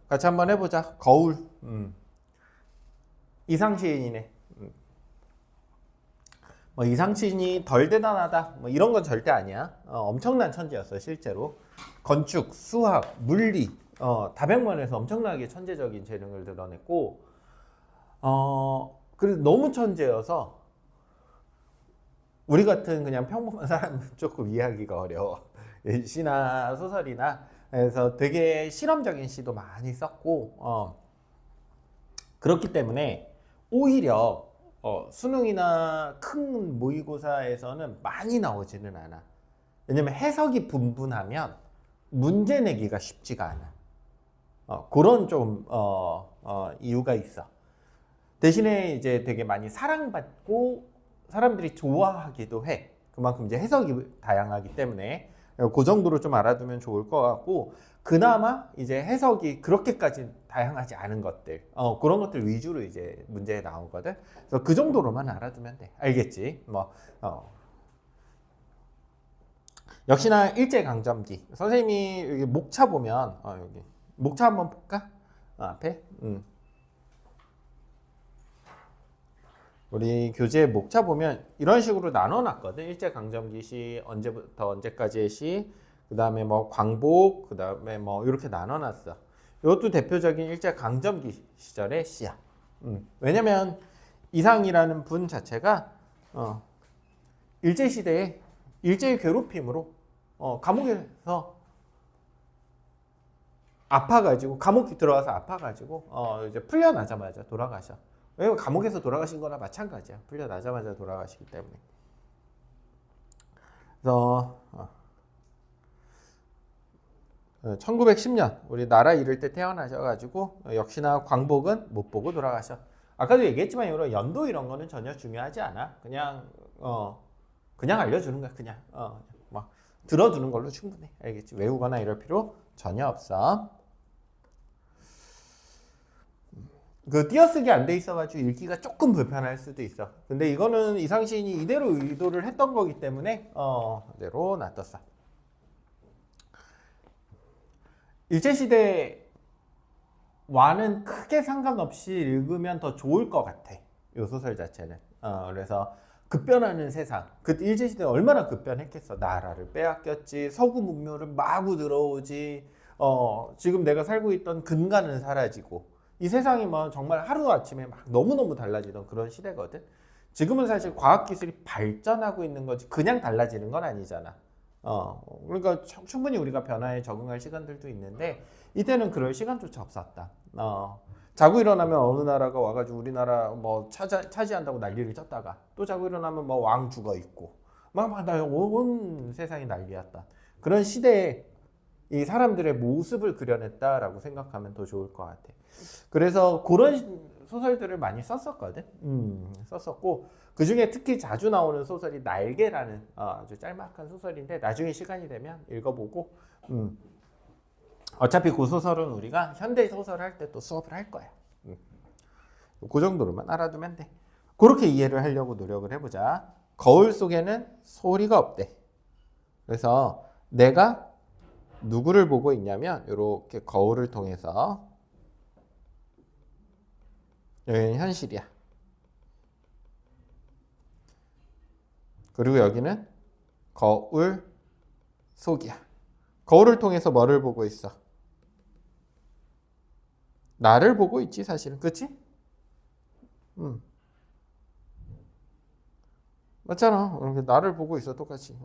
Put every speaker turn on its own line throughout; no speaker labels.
같이 한번 해보자. 거울. 이상시인이네. 뭐 이상시인이 덜 대단하다. 뭐 이런 건 절대 아니야. 엄청난 천재였어 실제로. 건축, 수학, 물리, 다백면에서 엄청나게 천재적인 재능을 드러냈고, 그래서 너무 천재여서 우리 같은 그냥 평범한 사람은 조금 이해하기가 어려워. 시나 소설이나. 그래서 되게 실험적인 시도 많이 썼고, 그렇기 때문에 오히려 수능이나 큰 모의고사에서는 많이 나오지는 않아. 왜냐면 해석이 분분하면 문제 내기가 쉽지가 않아. 그런 좀 이유가 있어. 대신에 이제 되게 많이 사랑받고 사람들이 좋아하기도 해. 그만큼 이제 해석이 다양하기 때문에 그 정도로 좀 알아두면 좋을 것 같고, 그나마 이제 해석이 그렇게까지 다양하지 않은 것들, 그런 것들 위주로 이제 문제에 나오거든. 그래서 그 정도로만 알아두면 돼. 알겠지? 뭐 역시나 일제강점기. 선생님이 여기 목차 보면 여기 목차 한번 볼까? 앞에. 우리 교재 목차 보면 이런 식으로 나눠놨거든. 일제강점기 시, 언제부터 언제까지의 시, 그 다음에 뭐 광복, 그 다음에 뭐 이렇게 나눠놨어. 이것도 대표적인 일제강점기 시절의 시야. 왜냐면 이상이라는 분 자체가 일제시대에 일제의 괴롭힘으로 감옥에서 아파가지고, 감옥에 들어가서 아파가지고 이제 풀려나자마자 돌아가셔. 왜냐면 감옥에서 돌아가신 거나 마찬가지야. 풀려나자마자 돌아가시기 때문에. 그래서 1910년 우리 나라 잃을 때 태어나셔가지고 역시나 광복은 못 보고 돌아가셔. 아까도 얘기했지만 이런 연도 이런 거는 전혀 중요하지 않아. 그냥 알려주는 거야. 그냥 막 들어두는 걸로 충분해. 알겠지? 외우거나 이럴 필요 전혀 없어. 그 띄어쓰기 안 돼 있어가지고 읽기가 조금 불편할 수도 있어. 근데 이거는 이상시인이 이대로 의도를 했던 거기 때문에 이대로 놔뒀어. 일제시대와는 크게 상관없이 읽으면 더 좋을 것 같아. 이 소설 자체는. 그래서 급변하는 세상. 그 일제시대 얼마나 급변했겠어. 나라를 빼앗겼지. 서구 문명을 마구 들어오지. 지금 내가 살고 있던 근간은 사라지고. 이 세상이 뭐 정말 하루아침에 막 너무너무 달라지던 그런 시대거든. 지금은 사실 과학기술이 발전하고 있는 거지 그냥 달라지는 건 아니잖아. 그러니까 충분히 우리가 변화에 적응할 시간들도 있는데 이때는 그럴 시간조차 없었다. 자고 일어나면 어느 나라가 와가지고 우리나라 뭐 차지한다고 난리를 쳤다가 또 자고 일어나면 뭐 왕 죽어 있고 온 세상이 난리였다. 그런 시대에 이 사람들의 모습을 그려냈다라고 생각하면 더 좋을 것 같아. 그래서 그런 소설들을 많이 썼었거든. 썼었고 그 중에 특히 자주 나오는 소설이 날개라는 아주 짤막한 소설인데 나중에 시간이 되면 읽어보고 어차피 그 소설은 우리가 현대 소설 할 때 또 수업을 할 거야. 그 정도로만 알아두면 돼. 그렇게 이해를 하려고 노력을 해보자. 거울 속에는 소리가 없대. 그래서 내가 누구를 보고 있냐면 이렇게 거울을 통해서 여기는 현실이야. 그리고 여기는 거울 속이야. 거울을 통해서 뭐를 보고 있어? 나를 보고 있지 사실은. 그치? 맞잖아. 이렇게 나를 보고 있어 똑같이.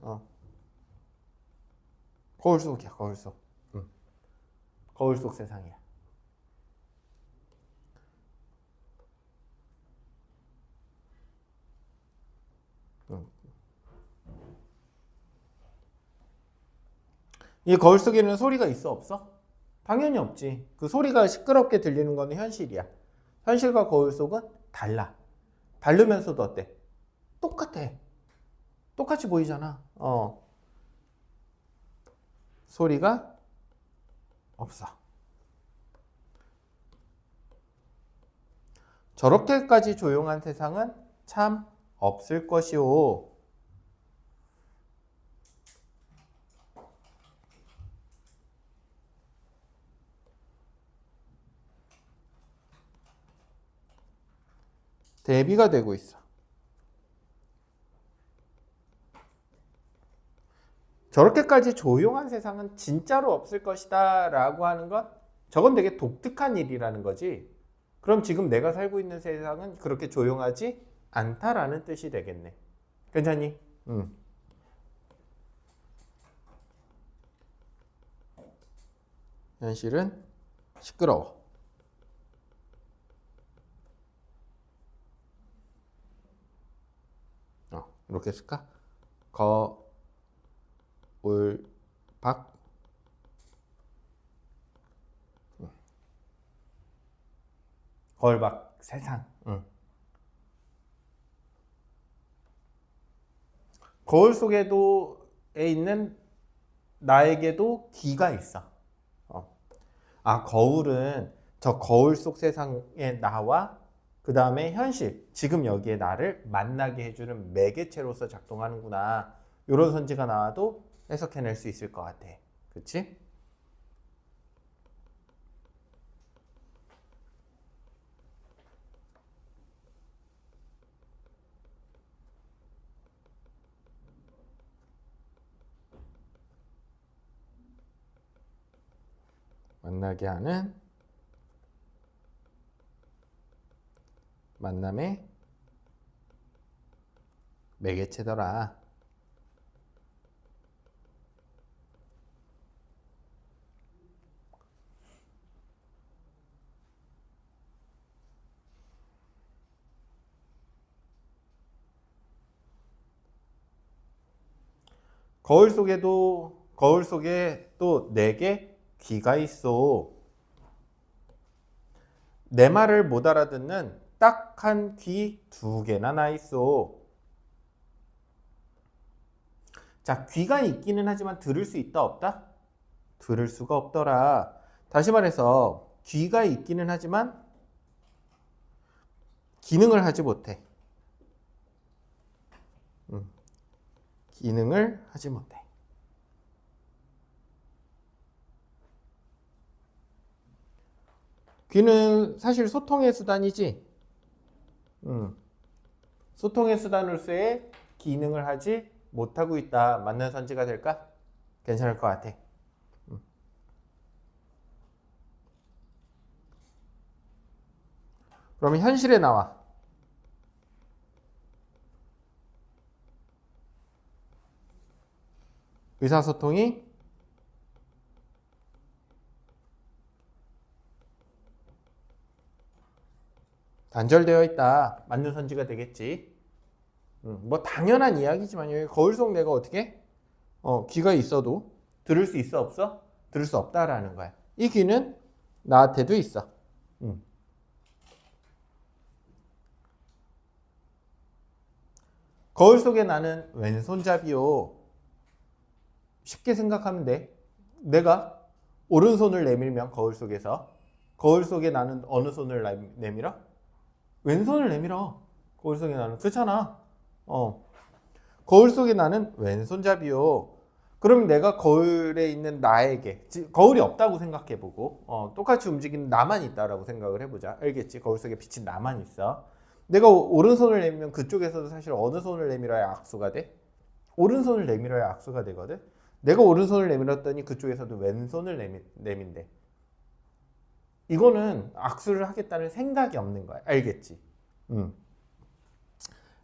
거울 속이야. 거울 속. 거울 속 세상이야. 이 거울 속에는 소리가 있어 없어? 당연히 없지. 그 소리가 시끄럽게 들리는 거는 현실이야. 현실과 거울 속은 달라. 다르면서도 어때? 똑같아. 똑같이 보이잖아. 소리가 없어. 저렇게까지 조용한 세상은 참 없을 것이오. 대비가 되고 있어. 저렇게까지 조용한 세상은 진짜로 없을 것이다 라고 하는 건 저건 되게 독특한 일이라는 거지. 그럼 지금 내가 살고 있는 세상은 그렇게 조용하지 않다라는 뜻이 되겠네. 괜찮니? 현실은 시끄러워. 이렇게 쓸까? 거울박 거울박 세상. 거울 속에도 에 있는 나에게도 귀가 있어. 거울은 저 거울 속 세상의 나와 그 다음에 현실, 지금 여기에 나를 만나게 해주는 매개체로서 작동하는구나. 이런 선지가 나와도 해석해낼 수 있을 것 같아. 그치? 만나게 하는 만남의 매개체더라. 거울 속에 또 내게 귀가 있어. 내 말을 못 알아듣는 딱한 귀 2개나 나 있어. 자, 귀가 있기는 하지만 들을 수 있다 없다? 들을 수가 없더라. 다시 말해서 귀가 있기는 하지만 기능을 하지 못해. 기능을 하지 못해. 귀는 사실 소통의 수단이지. 소통의 수단으로서의 기능을 하지 못하고 있다. 맞는 선지가 될까? 괜찮을 것 같아. 그러면 현실에 나와. 의사소통이 단절되어 있다. 맞는 선지가 되겠지. 뭐 당연한 이야기지만 여기 거울 속 내가 어떻게 귀가 있어도 들을 수 있어 없어? 들을 수 없다라는 거야. 이 귀는 나한테도 있어. 거울 속에 나는 왼손잡이요. 쉽게 생각하면 돼. 내가 오른손을 내밀면 거울 속에 나는 어느 손을 내밀어? 왼손을 내밀어. 거울 속에 나는. 그렇잖아. 거울 속에 나는 왼손잡이요. 그럼 내가 거울에 있는 나에게, 거울이 없다고 생각해보고 똑같이 움직이는 나만 있다라고 생각을 해보자. 알겠지? 거울 속에 비친 나만 있어. 내가 오른손을 내밀면 그쪽에서도 사실 어느 손을 내밀어야 악수가 돼? 오른손을 내밀어야 악수가 되거든. 내가 오른손을 내밀었더니 그쪽에서도 왼손을 내민대. 이거는 악수를 하겠다는 생각이 없는 거야. 알겠지?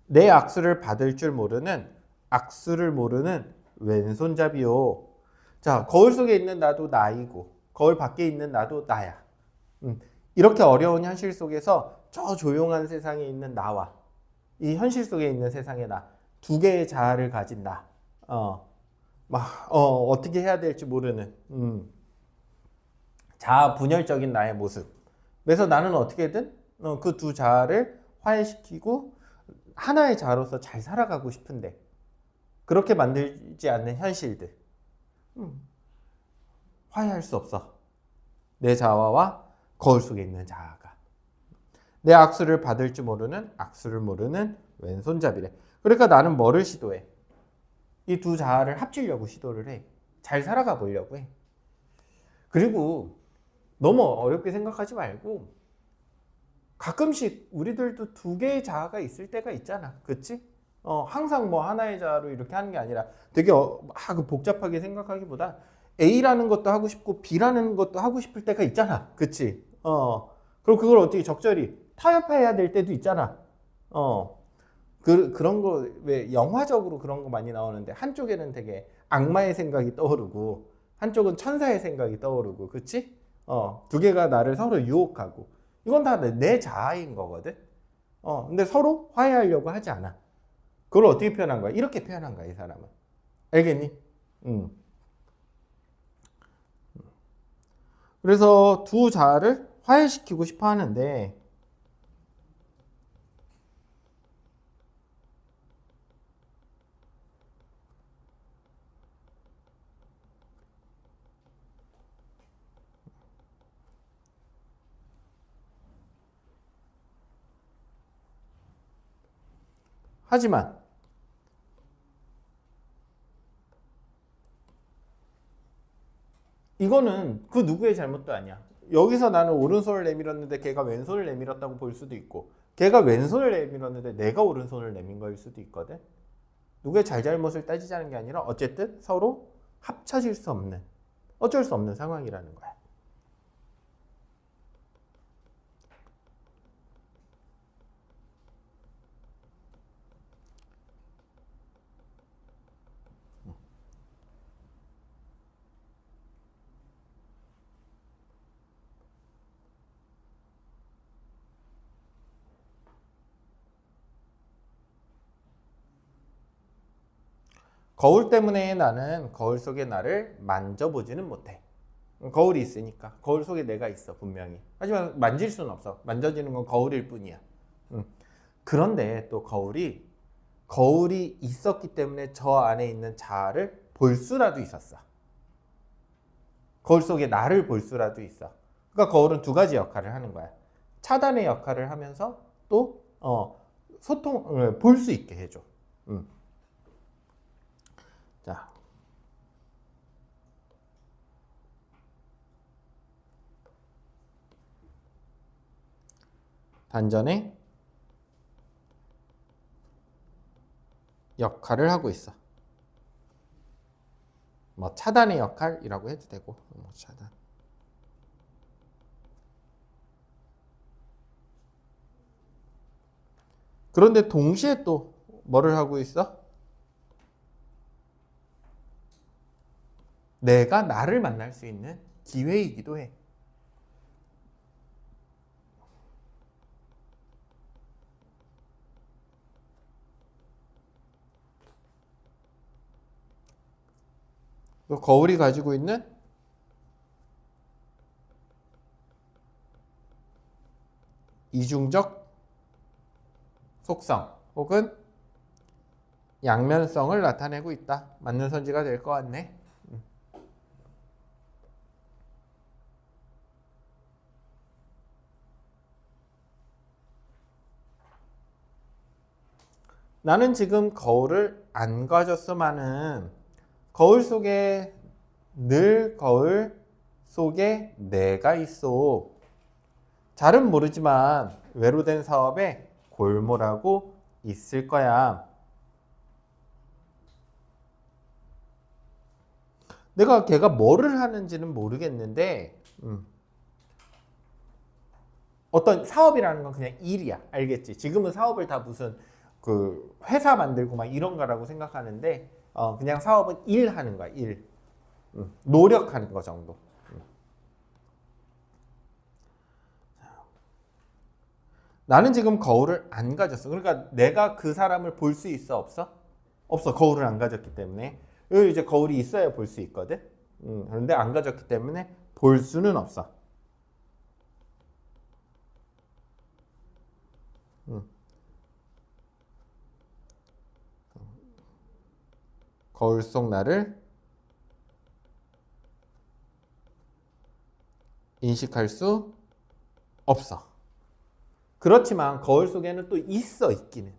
내 악수를 받을 줄 모르는, 악수를 모르는 왼손잡이요. 자, 거울 속에 있는 나도 나이고 거울 밖에 있는 나도 나야. 이렇게 어려운 현실 속에서 저 조용한 세상에 있는 나와 이 현실 속에 있는 세상의 나, 2개의 자아를 가진 나, 어떻게 해야 될지 모르는 자아 분열적인 나의 모습. 그래서 나는 어떻게든 그 2 자아를 화해시키고 하나의 자아로서 잘 살아가고 싶은데 그렇게 만들지 않는 현실들, 화해할 수 없어. 내 자아와 거울 속에 있는 자아가. 내 악수를 받을 줄 모르는, 악수를 모르는 왼손잡이래. 그러니까 나는 뭐를 시도해? 이 2 자아를 합치려고 시도를 해. 잘 살아가 보려고 해. 그리고 너무 어렵게 생각하지 말고 가끔씩 우리들도 두 개의 자아가 있을 때가 있잖아. 그치? 항상 뭐 하나의 자아로 이렇게 하는 게 아니라 되게 막 복잡하게 생각하기보다 A라는 것도 하고 싶고 B라는 것도 하고 싶을 때가 있잖아. 그치? 그럼 그걸 어떻게 적절히 타협해야 될 때도 있잖아. 그런 거 왜 영화적으로 그런 거 많이 나오는데 한쪽에는 되게 악마의 생각이 떠오르고 한쪽은 천사의 생각이 떠오르고 그치? 두 개가 나를 서로 유혹하고 이건 다 내 자아인 거거든. 근데 서로 화해하려고 하지 않아. 그걸 어떻게 표현한 거야? 이렇게 표현한 거야, 이 사람은. 알겠니? 음. 그래서 두 자아를 화해시키고 싶어 하는데 하지만 이거는 그 누구의 잘못도 아니야. 여기서 나는 오른손을 내밀었는데 걔가 왼손을 내밀었다고 볼 수도 있고 걔가 왼손을 내밀었는데 내가 오른손을 내민 거일 수도 있거든. 누구의 잘잘못을 따지자는 게 아니라 어쨌든 서로 합쳐질 수 없는 어쩔 수 없는 상황이라는 거야. 거울 때문에 나는 거울 속의 나를 만져보지는 못해. 거울이 있으니까. 거울 속에 내가 있어, 분명히. 하지만 만질 수는 없어. 만져지는 건 거울일 뿐이야. 그런데 또 거울이 있었기 때문에 저 안에 있는 자아를 볼 수라도 있었어. 거울 속에 나를 볼 수라도 있어. 그러니까 거울은 두 가지 역할을 하는 거야. 차단의 역할을 하면서 또 소통을 볼 수 있게 해줘. 자, 단전의 역할을 하고 있어. 뭐 차단의 역할이라고 해도 되고, 뭐 차단. 그런데 동시에 또 뭐를 하고 있어? 내가 나를 만날 수 있는 기회이기도 해. 거울이 가지고 있는 이중적 속성 혹은 양면성을 나타내고 있다. 맞는 선지가 될 것 같네. 나는 지금 거울을 안 가졌으면은 거울 속에 늘 거울 속에 내가 있어. 잘은 모르지만 외로된 사업에 골몰하고 있을 거야. 내가 걔가 뭐를 하는지는 모르겠는데 어떤 사업이라는 건 그냥 일이야. 알겠지? 지금은 사업을 다 무슨 그 회사 만들고 막 이런 거라고 생각하는데 그냥 사업은 일 하는 거야. 일. 노력하는 거 정도. 나는 지금 거울을 안 가졌어. 그러니까 내가 그 사람을 볼 수 있어? 없어? 없어. 거울을 안 가졌기 때문에. 여기 이제 거울이 있어야 볼 수 있거든. 그런데 안 가졌기 때문에 볼 수는 없어. 거울 속 나를 인식할 수 없어. 그렇지만 거울 속에는 또 있어, 있기는.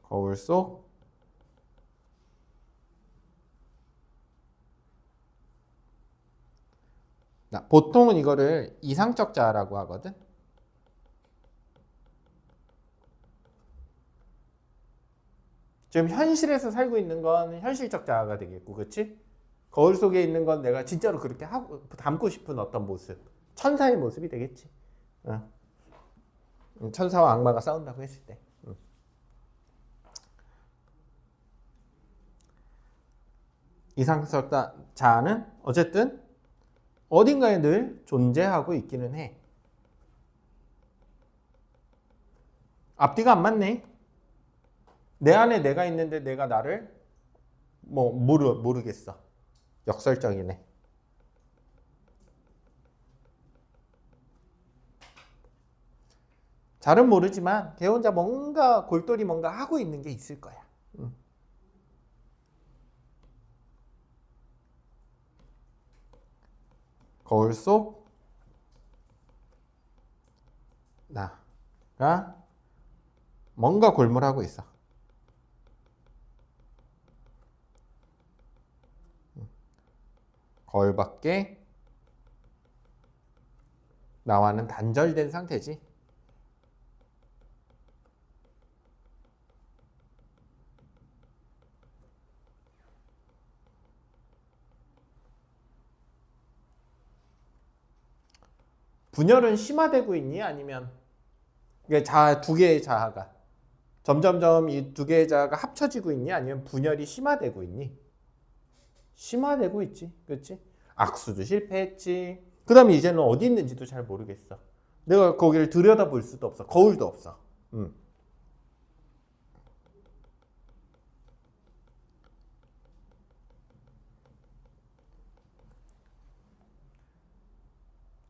거울 속 보통은 이거를 이상적 자아라고 하거든. 지금 현실에서 살고 있는 건 현실적 자아가 되겠고, 그렇지? 거울 속에 있는 건 내가 진짜로 그렇게 하고 담고 싶은 어떤 모습, 천사의 모습이 되겠지. 천사와 악마가 싸운다고 했을 때. 이상적 자아는 어쨌든 어딘가에 늘 존재하고 있기는 해. 앞뒤가 안 맞네. 내 안에 내가 있는데 내가 나를 모르겠어. 역설적이네. 잘은 모르지만 걔 혼자 뭔가 골똘히 뭔가 하고 있는 게 있을 거야. 거울 속 나가 뭔가 골몰하고 있어. 거울 밖에 나와는 단절된 상태지. 분열은 심화되고 있니? 아니면 두 개의 자아가 점점점 이 두 개의 자아가 합쳐지고 있니? 아니면 분열이 심화되고 있니? 심화되고 있지. 그렇지? 악수도 실패했지. 그 다음에 이제는 어디 있는지도 잘 모르겠어. 내가 거기를 들여다볼 수도 없어. 거울도 없어.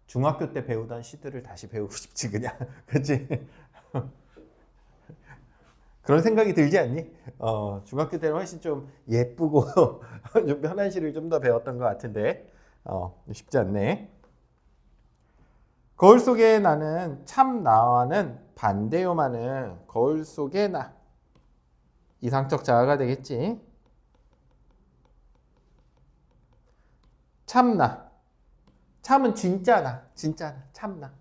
중학교 때 배우던 시들을 다시 배우고 싶지 그냥. 그치? 그런 생각이 들지 않니? 중학교 때는 훨씬 좀 예쁘고 좀 편한 시를 좀 더 배웠던 것 같은데 쉽지 않네. 거울 속에 나는 참 나와는 반대요만은 거울 속에 나 이상적 자아가 되겠지. 참나. 참은 진짜나. 진짜나. 참나.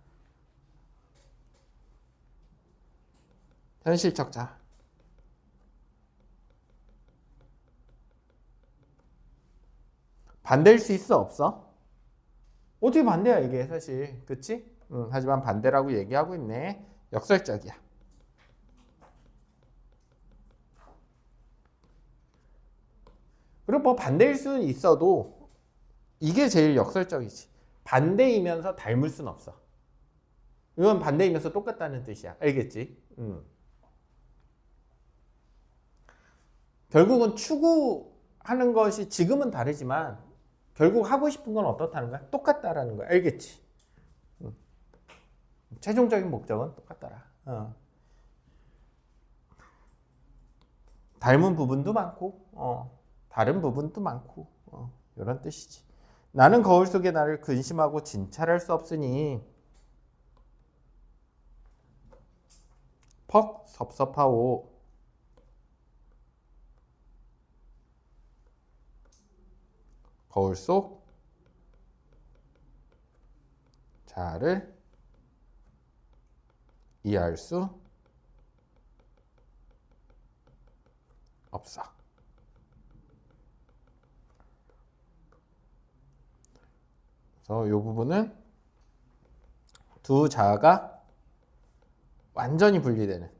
현실적 자아. 반대일 수 있어? 없어? 어떻게 반대야 이게 사실. 그치? 하지만 반대라고 얘기하고 있네. 역설적이야. 그리고 뭐 반대일 수는 있어도 이게 제일 역설적이지. 반대이면서 닮을 순 없어. 이건 반대이면서 똑같다는 뜻이야. 알겠지? 결국은 추구하는 것이 지금은 다르지만 결국 하고 싶은 건 어떻다는 거야? 똑같다라는 거야. 알겠지? 최종적인 목적은 똑같더라. 닮은 부분도 많고 다른 부분도 많고 이런 뜻이지. 나는 거울 속에 나를 근심하고 진찰할 수 없으니 퍽 섭섭하오. 거울 속 자아를 이해할 수 없어. 그래서 이 부분은 두 자아가 완전히 분리되는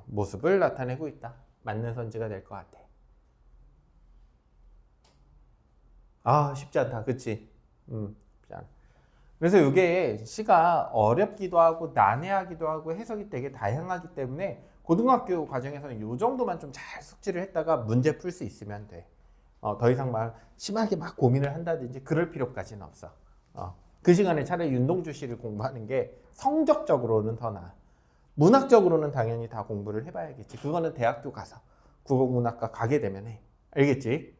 모습을 나타내고 있다. 맞는 선지가 될 것 같아. 쉽지 않다. 그치? 쉽지 않아. 그래서 이게 시가 어렵기도 하고 난해하기도 하고 해석이 되게 다양하기 때문에 고등학교 과정에서는 이 정도만 좀 잘 숙지를 했다가 문제 풀 수 있으면 돼. 더 이상 막 심하게 막 고민을 한다든지 그럴 필요까지는 없어. 그 시간에 차라리 윤동주 씨를 공부하는 게 성적적으로는 더 나아. 문학적으로는 당연히 다 공부를 해봐야겠지. 그거는 대학교 가서 국어문학과 가게 되면 해. 알겠지?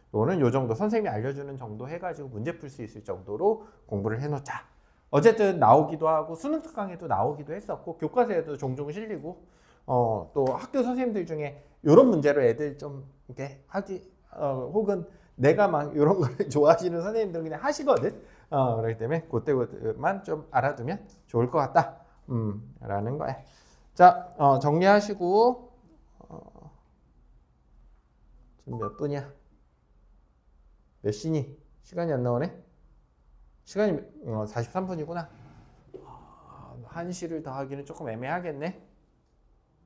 이거는 요 정도 선생님이 알려주는 정도 해가지고 문제 풀 수 있을 정도로 공부를 해놓자. 어쨌든 나오기도 하고 수능 특강에도 나오기도 했었고 교과서에도 종종 실리고 또 학교 선생님들 중에 이런 문제로 애들 좀 이렇게 하기 혹은 내가 막 이런 걸 좋아하시는 선생님들은 그냥 하시거든. 그렇기 때문에 그때만 좀 알아두면 좋을 것 같다. 라는 거야. 자, 정리하시고 지금 몇 분이야? 몇 시니? 시간이 안 나오네. 시간이 43분이구나. 1시를 더 하기는 조금 애매하겠네.